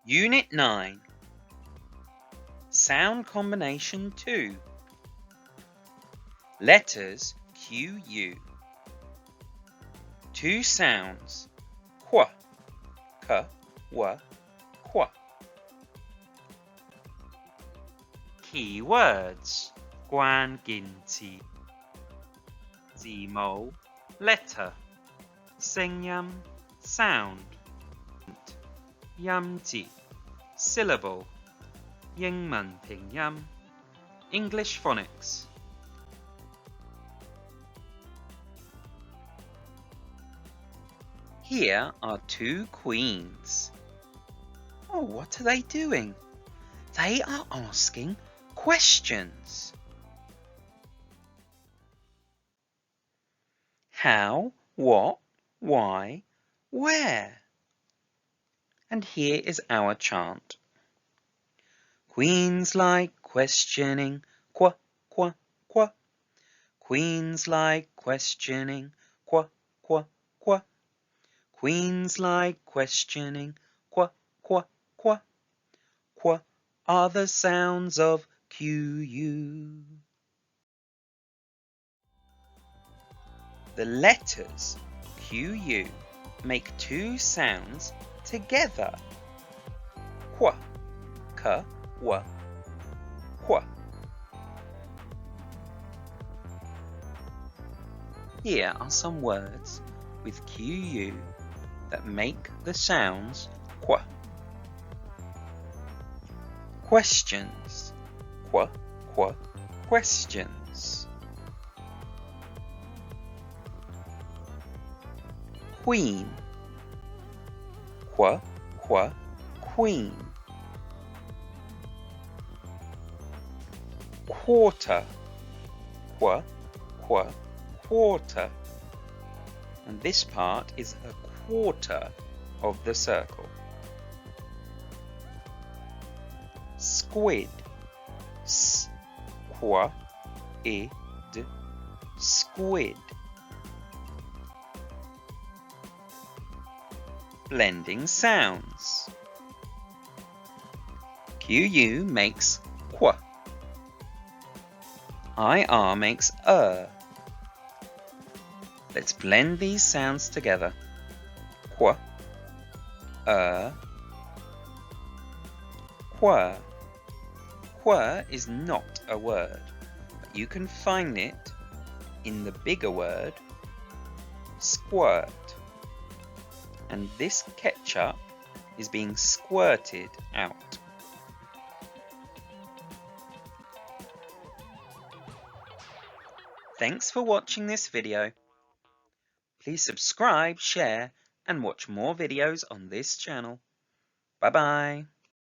Unit 9. Sound combination 2. Letters QU. Two sounds qu, k, w, qu. Keywords 關鍵字字母 letter 聲音 sound 音節 syllable 英文拼音 English phonics. Here are two queens. Oh, what are they doing? They are asking questions. How, what, why, where? And here is our chant. Queens like questioning, qua, qua, qua. Queens like questioning, qua, qua, qua. Queens like questioning, qua, qua, qua. Qua are the sounds of QU. The letters QU make two sounds together. Qua, k, w, qua. Here are some words with QU that make the sounds qua. Questions, qua, qua, questions. Queen, qua, qua, queen. Quarter, qua, qua, quarter. And this part is a quarter of the circle. Squid, s, qua, id, squid. Blending sounds. QU makes qua. IR makes Let's blend these sounds together. Qua, qua. Qua is not a word, but you can find it in the bigger word, squirt. And this ketchup is being squirted out. Thanks for watching this video. Please subscribe, share, and watch more videos on this channel. Bye bye.